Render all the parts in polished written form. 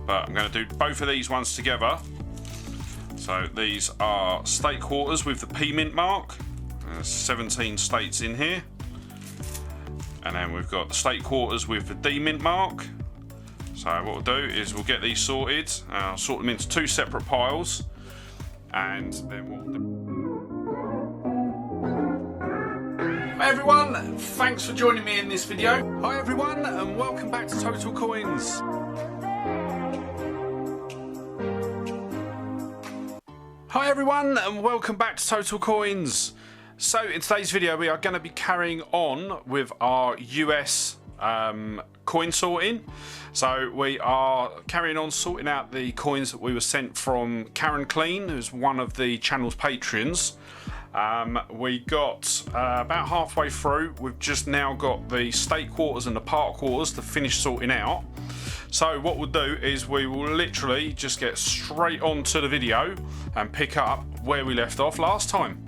but I'm going to do both of these ones together. So these are state quarters with the P mint mark. There's 17 states in here. And then we've got the state quarters with the D mint mark. So what we'll do is we'll get these sorted. I'll sort them into two separate piles. And then what we'll do... Hi everyone, thanks for joining me in this video. Hi everyone, and welcome back to Total Coins. Hi everyone, and welcome back to Total Coins. So in today's video we are going to be carrying on with our US coin sorting. So we are carrying on sorting out the coins that we were sent from Karen Clean, who's one of the channel's patrons. We got about halfway through. We've just now got the state quarters and the park quarters to finish sorting out. So what we'll do is we will literally just get straight onto the video and pick up where we left off last time.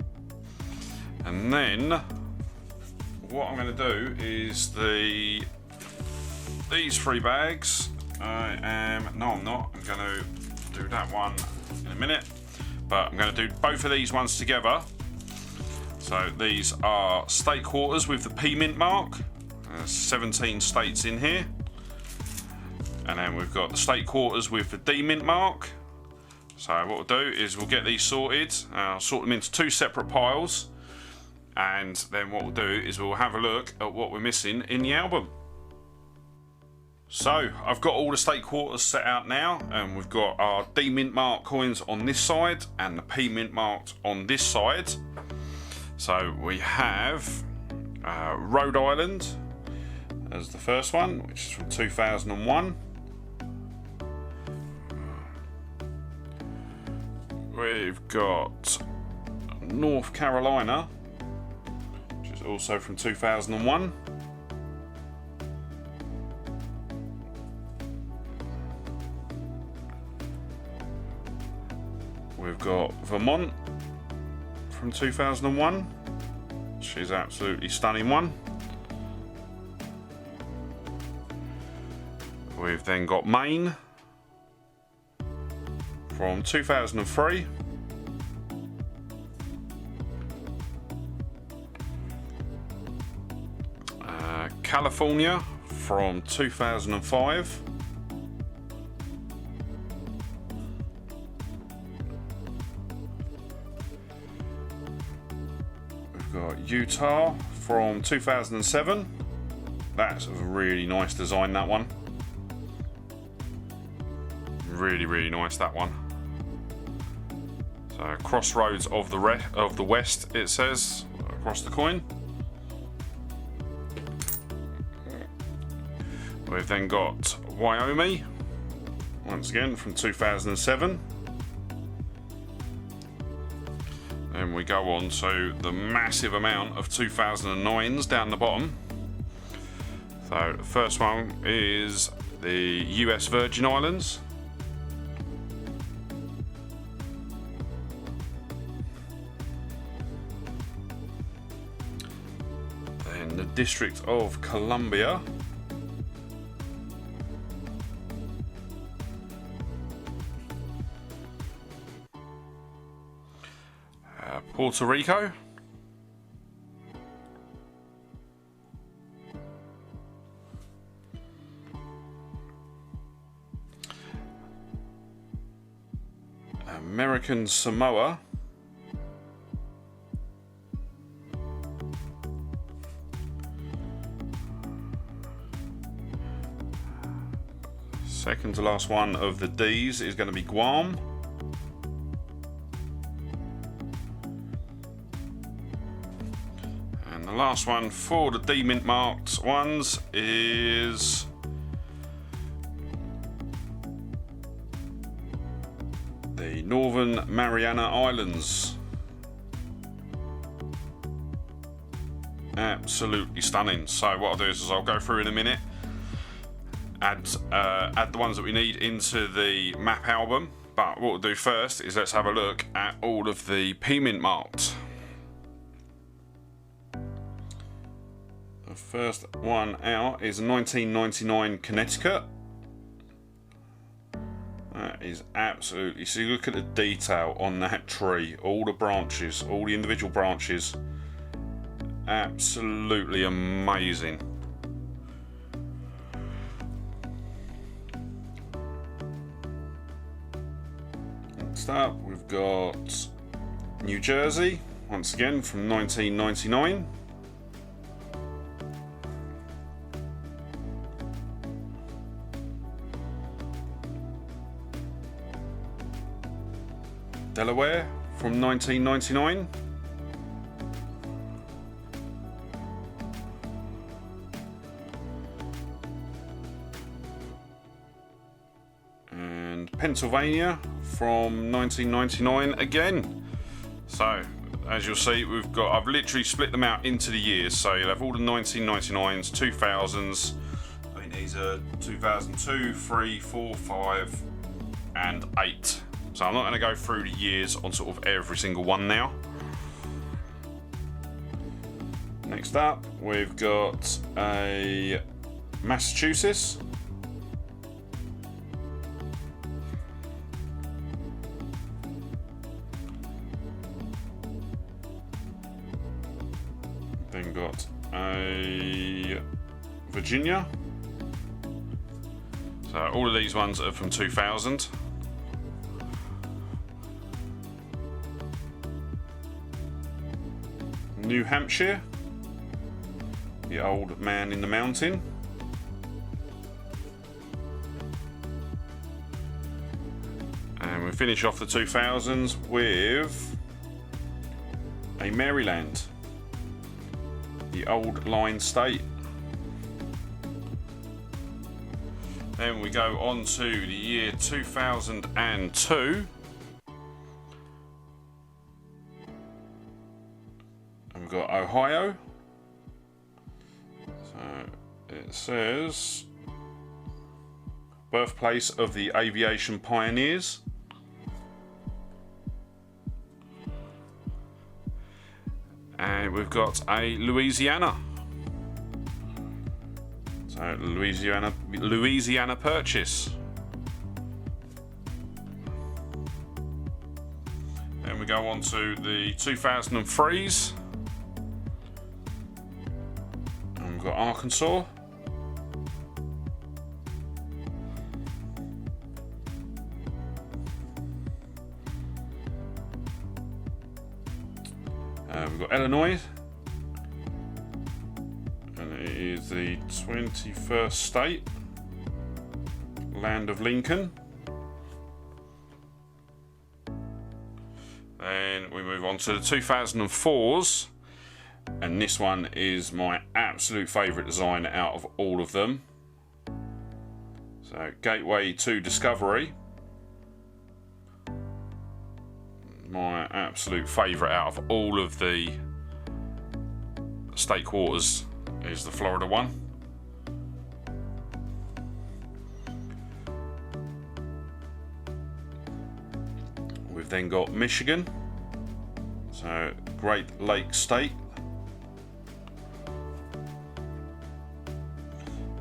And then what I'm going to do is these three bags. I'm not. I'm going to do that one in a minute, but I'm going to do both of these ones together. So these are state quarters with the P mint mark. There's 17 states in here. And then we've got the state quarters with the D mint mark. So what we'll do is we'll get these sorted. I'll sort them into two separate piles. And then what we'll do is we'll have a look at what we're missing in the album. So I've got all the state quarters set out now, and we've got our D mint mark coins on this side and the P mint marked on this side. So we have Rhode Island as the first one, which is from 2001. We've got North Carolina, which is also from 2001. We've got Vermont from 2001. She's absolutely stunning one. We've then got Maine from 2003. California from 2005. We've got Utah from 2007. That's a really nice design, that one. Really nice, that one. So Crossroads of the West, it says across the coin. We've then got Wyoming, once again from 2007. Then we go on to the massive amount of 2009s down the bottom. So the first one is the US Virgin Islands. Then the District of Columbia. Puerto Rico. American Samoa. Second to last one of the D's is going to be Guam. The last one for the D mint marked ones is the Northern Mariana Islands. Absolutely stunning. So what I'll do is I'll go through in a minute, add the ones that we need into the map album. But what we'll do first is let's have a look at all of the P mint marked. The first one out is 1999 Connecticut. That is absolutely, so you look at the detail on that tree, all the branches, all the individual branches, absolutely amazing. Next up we've got New Jersey, once again from 1999. Delaware from 1999. And Pennsylvania from 1999 again. So as you'll see, I've literally split them out into the years. So you'll have all the 1999s, 2000s. I think these are 2002, 3, 4, 5, and 8. So I'm not going to go through the years on sort of every single one now. Next up, we've got a Massachusetts. Then got a Virginia. So all of these ones are from 2000. New Hampshire, the old man in the mountain. And we finish off the 2000s with a Maryland, the old line state. Then we go on to the year 2002. And we've got Ohio. So it says birthplace of the aviation pioneers. And we've got a Louisiana. So Louisiana Purchase. Then we go on to the 2003s. And we've got Arkansas. We've got Illinois, and it is the 21st state, land of Lincoln. Then we move on to the 2004s, and this one is my absolute favourite design out of all of them. So Gateway to Discovery. My absolute favourite out of all of the state quarters is the Florida one. We've then got Michigan, so Great Lakes State.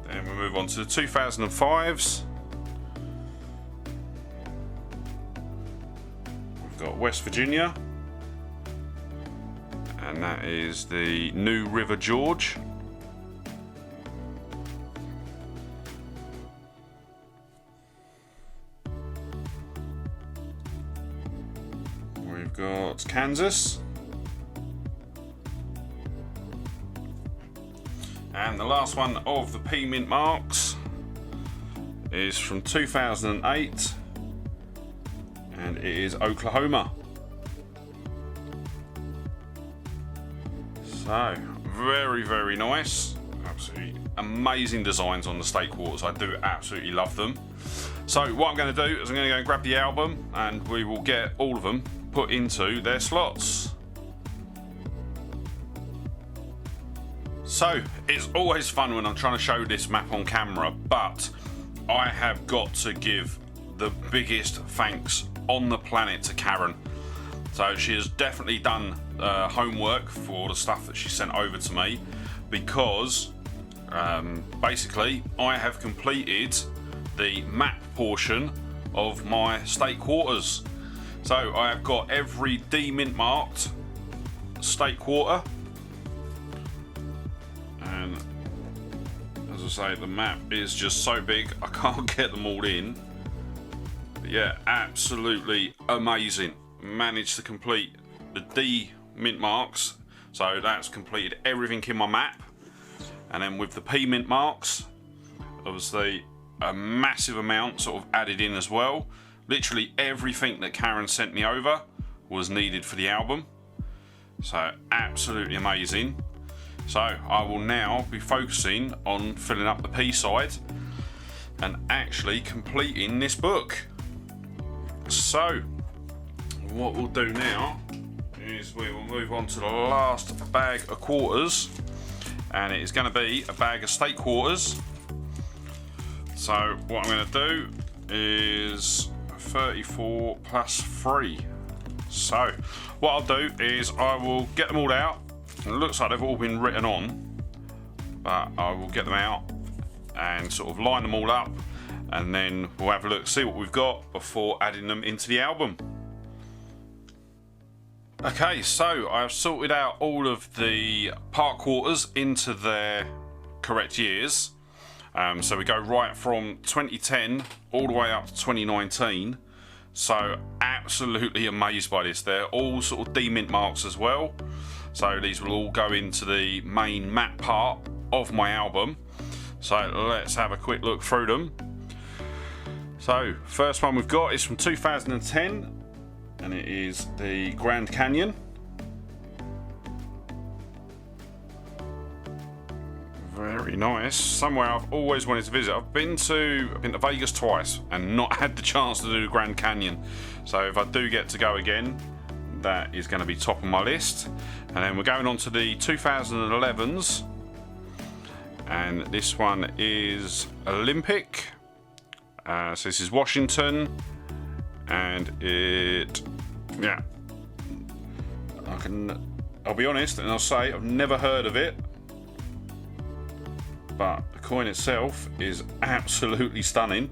Then we move on to the 2005s. Got West Virginia, and that is the New River George. We've got Kansas, and the last one of the P Mint marks is from 2008. And it is Oklahoma. So, very, very nice. Absolutely amazing designs on the state quarters. I do absolutely love them. So, what I'm going to do is I'm going to go and grab the album, and we will get all of them put into their slots. So, it's always fun when I'm trying to show this map on camera, but I have got to give the biggest thanks on the planet to Karen. So she has definitely done homework for the stuff that she sent over to me, because basically I have completed the map portion of my state quarters. So I have got every D-mint marked state quarter, and as I say, the map is just so big I can't get them all in. But yeah, absolutely amazing. Managed to complete the D mint marks, so that's completed everything in my map. And then with the P mint marks, obviously a massive amount sort of added in as well. Literally everything that Karen sent me over was needed for the album, so absolutely amazing. So I will now be focusing on filling up the P side and actually completing this book. So what we'll do now is we will move on to the last bag of quarters, and it is going to be a bag of state quarters. So what I'm going to do is 34 plus 3. So what I'll do is I will get them all out. It looks like they've all been written on, but I will get them out and sort of line them all up, and then we'll have a look, see what we've got before adding them into the album. Okay, so I've sorted out all of the part quarters into their correct years. So we go right from 2010 all the way up to 2019. So absolutely amazed by this. They're all sort of D-mint marks as well. So these will all go into the main map part of my album. So let's have a quick look through them. So first one we've got is from 2010, and it is the Grand Canyon. Very nice. Somewhere I've always wanted to visit. I've been to Vegas twice and not had the chance to do the Grand Canyon. So if I do get to go again, that is going to be top of my list. And then we're going on to the 2011s, and this one is Olympic. So this is Washington, and I'll be honest and I'll say I've never heard of it, but the coin itself is absolutely stunning.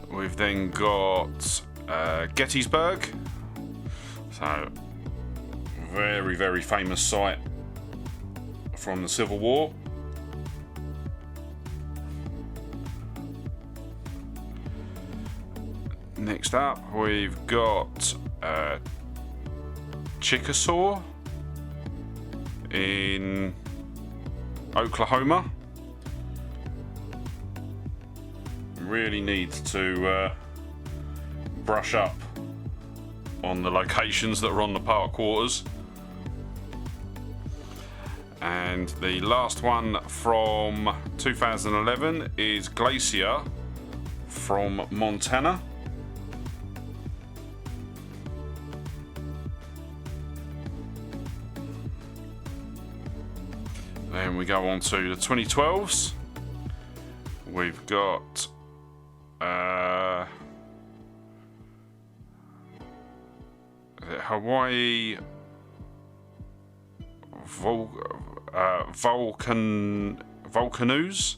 We've then got Gettysburg, so very, very famous site from the Civil War. Next up we've got Chickasaw in Oklahoma. Really need to brush up on the locations that are on the part quarters. And the last one from 2011 is Glacier from Montana. Then we go on to the 2012s. We've got Hawaii Volcanoes.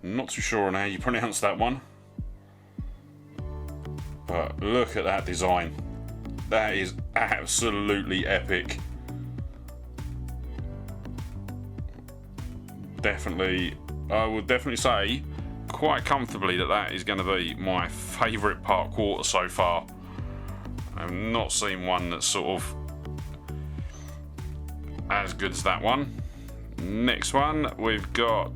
Not too sure on how you pronounce that one, but look at that design. That is absolutely epic. I would definitely say quite comfortably that is going to be my favourite part quarter so far. I've not seen one that's sort of as good as that one. Next one we've got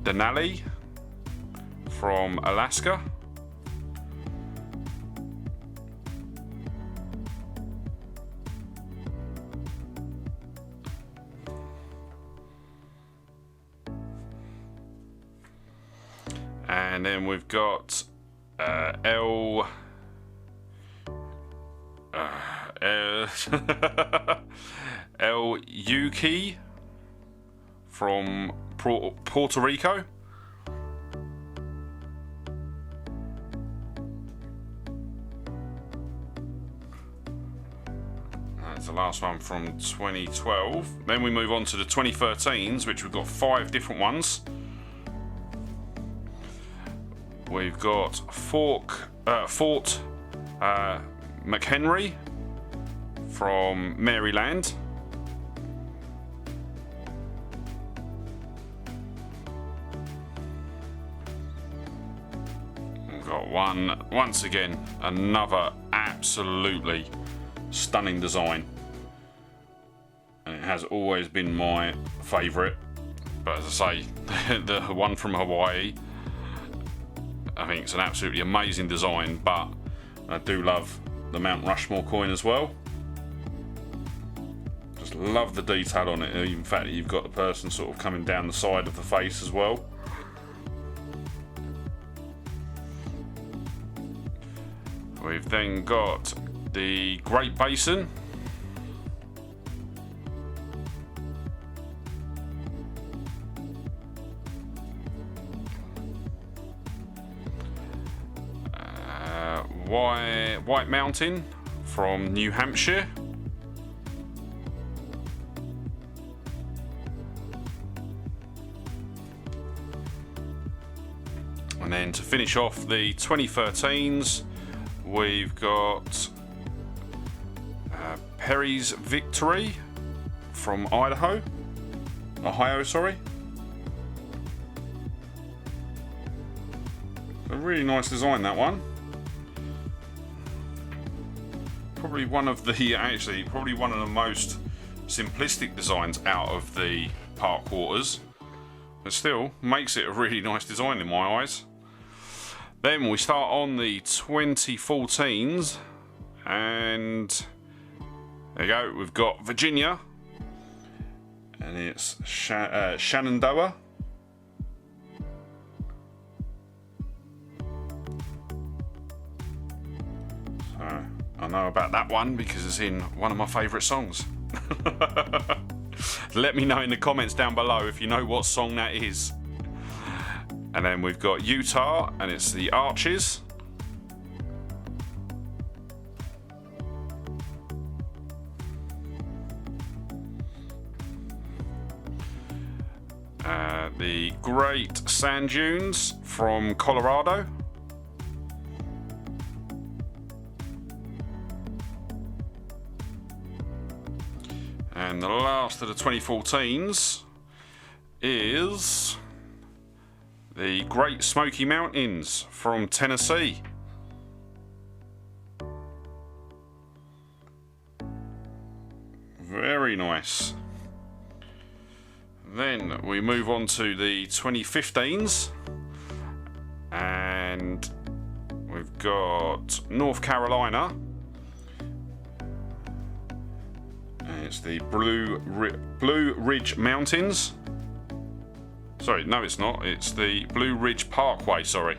Denali from Alaska. And then we've got El Yuki from Puerto Rico. There's the last one from 2012. Then we move on to the 2013s, which we've got 5 different ones. We've got Fort McHenry from Maryland. We've got one, once again, another absolutely stunning design. And it has always been my favourite. But as I say, the one from Hawaii, I think it's an absolutely amazing design, but I do love the Mount Rushmore coin as well. Just love the detail on it, even the fact that you've got the person sort of coming down the side of the face as well. We've then got the Great Basin. White Mountain from New Hampshire. And then to finish off the 2013s, we've got Perry's Victory from Ohio, sorry. A really nice design, that one. Probably one of the most simplistic designs out of the park quarters, but still makes it a really nice design in my eyes. Then we start on the 2014s, and there you go, we've got Virginia, and it's Shenandoah. I know about that one because it's in one of my favourite songs. Let me know in the comments down below if you know what song that is. And then we've got Utah, and it's the Arches. The Great Sand Dunes from Colorado. And the last of the 2014s is the Great Smoky Mountains from Tennessee. Very nice. Then we move on to the 2015s, and we've got North Carolina. It's the Blue Ridge Mountains. Sorry, no it's not. It's the Blue Ridge Parkway, sorry.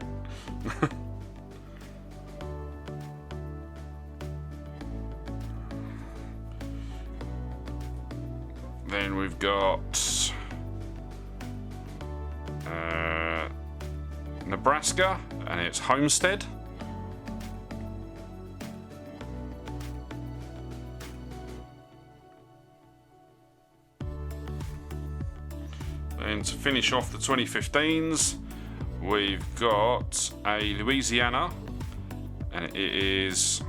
Then we've got Nebraska, and it's Homestead. And to finish off the 2015s, we've got a Louisiana, and it is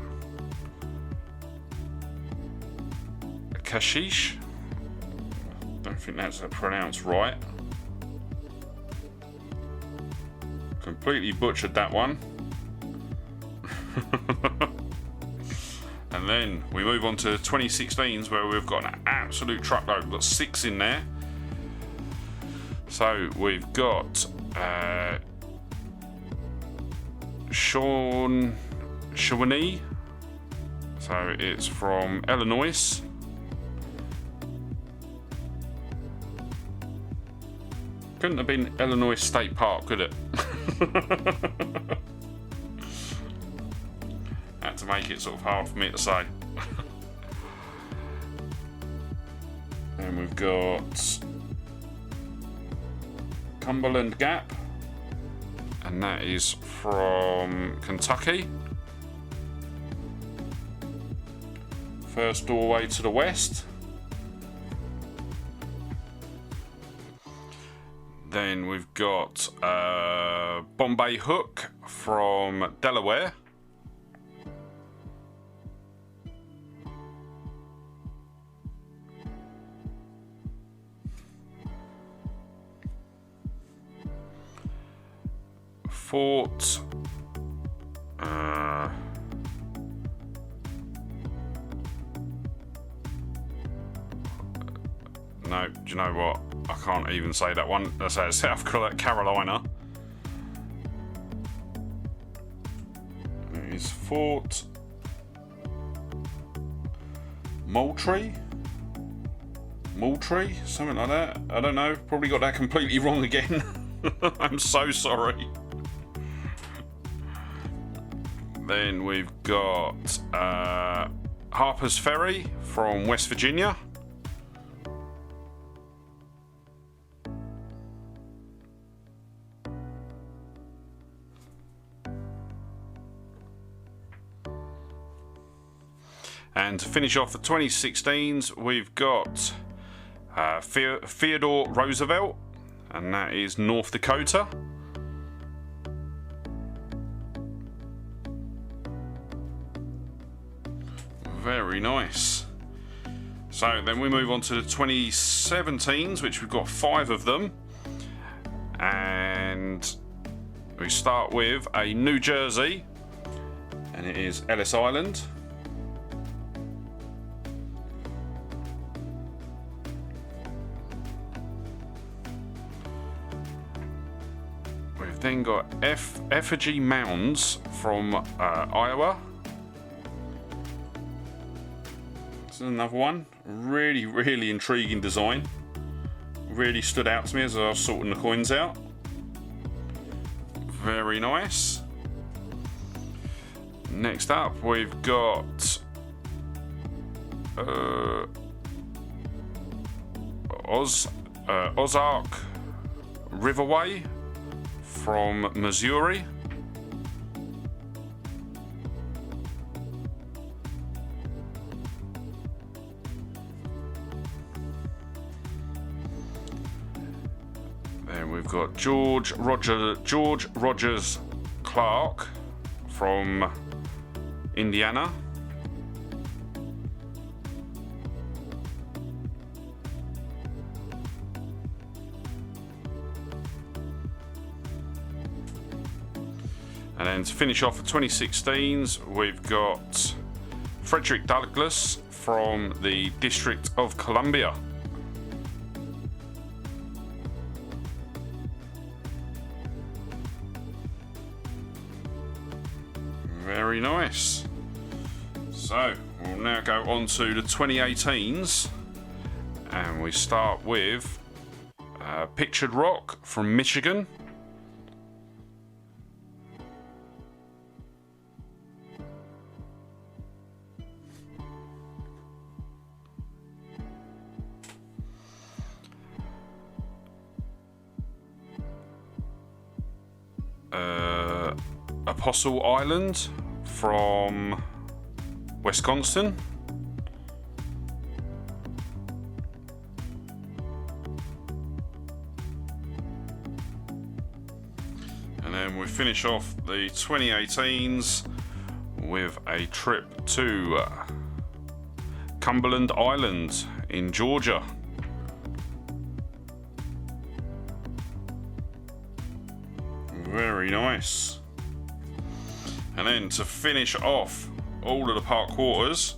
Cashish. Don't think that's pronounced right. Completely butchered that one. And then we move on to 2016s, where we've got an absolute truckload. We've got 6 in there. So we've got Shawnee. So it's from Illinois. Couldn't have been Illinois State Park, could it? Had to make it sort of hard for me to say. And we've got Cumberland Gap, and that is from Kentucky. First doorway to the west. Then we've got Bombay Hook from Delaware. Fort no, do you know what? I can't even say that one. That's South Carolina. It is Fort Moultrie, something like that. I don't know. Probably got that completely wrong again. I'm so sorry. Then we've got Harper's Ferry from West Virginia. And to finish off the 2016s, we've got Theodore Roosevelt, and that is North Dakota. Very nice. So then we move on to the 2017s, which we've got 5 of them. And we start with a New Jersey, and it is Ellis Island. We've then got Effigy Mounds from Iowa. This is another one. Really intriguing design. Really stood out to me as I was sorting the coins out. Very nice. Next up, we've got Ozark Riverway from Missouri. Then we've got George Rogers Clark from Indiana. And then to finish off the 2016s, we've got Frederick Douglass from the District of Columbia. Very nice. So we'll now go on to the 2018s, and we start with Pictured Rock from Michigan. Apostle Island from Wisconsin. And then we finish off the 2018s with a trip to Cumberland Island in Georgia. Very nice. And then to finish off all of the park quarters,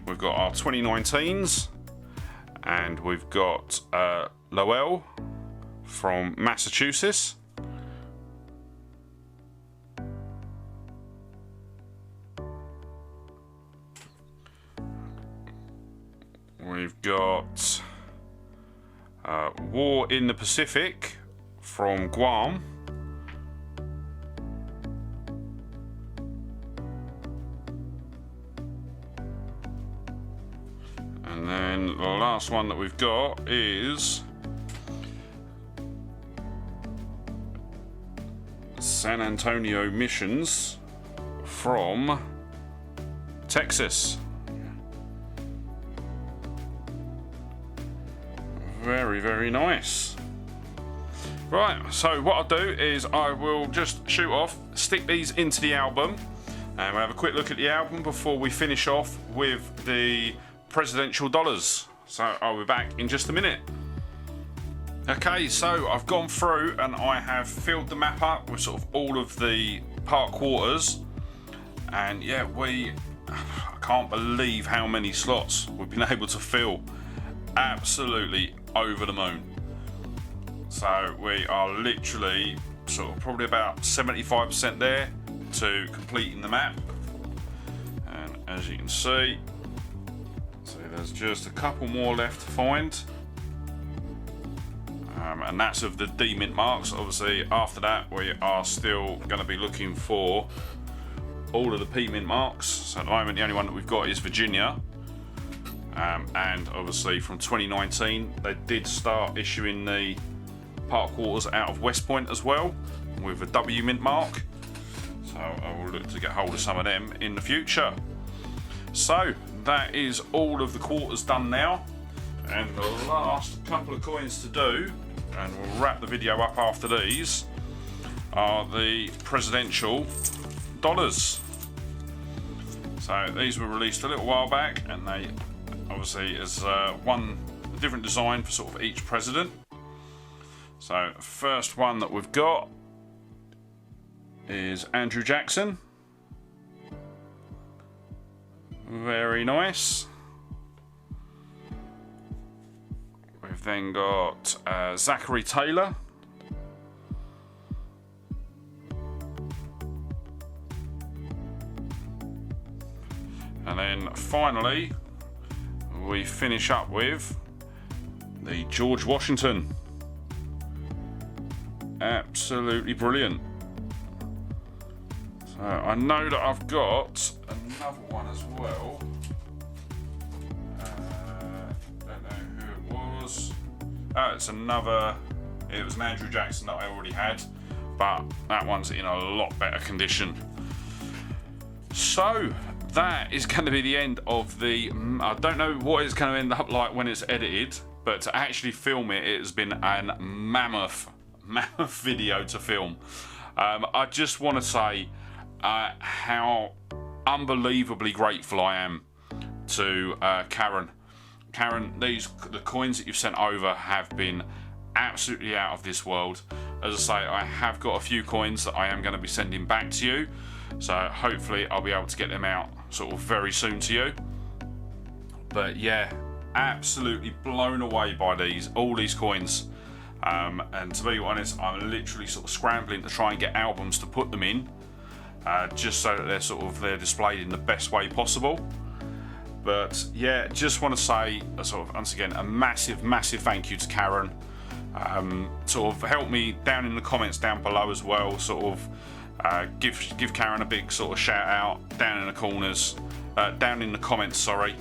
we've got our 2019s, and we've got Lowell from Massachusetts. We've got War in the Pacific from Guam. And then the last one that we've got is San Antonio Missions from Texas. Very, very nice. Right, so what I'll do is I will just shoot off, stick these into the album, and we'll have a quick look at the album before we finish off with the presidential dollars. So I'll be back in just a minute. Okay, so I've gone through and I have filled the map up with sort of all of the park quarters, and yeah, I can't believe how many slots we've been able to fill. Absolutely over the moon. So we are literally sort of probably about 75% there to completing the map, and as you can see, so there's just a couple more left to find. And that's of the D mint marks. Obviously after that we are still going to be looking for all of the P mint marks. So at the moment the only one that we've got is Virginia, and obviously from 2019 they did start issuing the park quarters out of West Point as well with a W mint mark, so I will look to get hold of some of them in the future. So that is all of the quarters done now, and the last couple of coins to do, and we'll wrap the video up after these, are the presidential dollars. So these were released a little while back, and they obviously is one different design for sort of each president. So the first one that we've got is Andrew Jackson. Very nice. We've then got Zachary Taylor. And then finally we finish up with the George Washington. Absolutely brilliant. So I know that I've got another one as well. Don't know who it was. Oh, it's another. It was an Andrew Jackson that I already had, but that one's in a lot better condition. So that is going to be the end of the. I don't know what it's going to end up like when it's edited, but to actually film it, it has been a mammoth video to film. I just want to say how unbelievably grateful I am to Karen. The coins that you've sent over have been absolutely out of this world. As I say, I have got a few coins that I am going to be sending back to you, so hopefully I'll be able to get them out sort of very soon to you. But yeah, absolutely blown away by all these coins. And to be honest, I'm literally sort of scrambling to try and get albums to put them in, just so that they're displayed in the best way possible. But yeah, just want to say sort of once again a massive thank you to Karen. Sort of help me down in the comments down below as well. Sort of give Karen a big sort of shout out down in the corners, down in the comments. Sorry.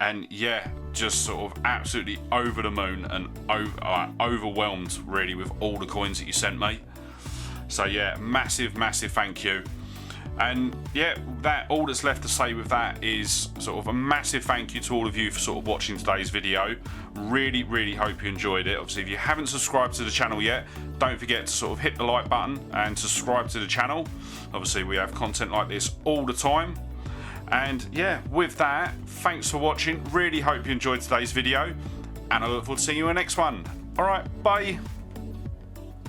And yeah, just sort of absolutely over the moon and overwhelmed really with all the coins that you sent me. So yeah, massive thank you. And yeah, all that's left to say with that is sort of a massive thank you to all of you for sort of watching today's video. Really hope you enjoyed it. Obviously, if you haven't subscribed to the channel yet, don't forget to sort of hit the like button and subscribe to the channel. Obviously, we have content like this all the time. And yeah, with that, thanks for watching. Really hope you enjoyed today's video, and I look forward to seeing you in the next one. Alright, bye.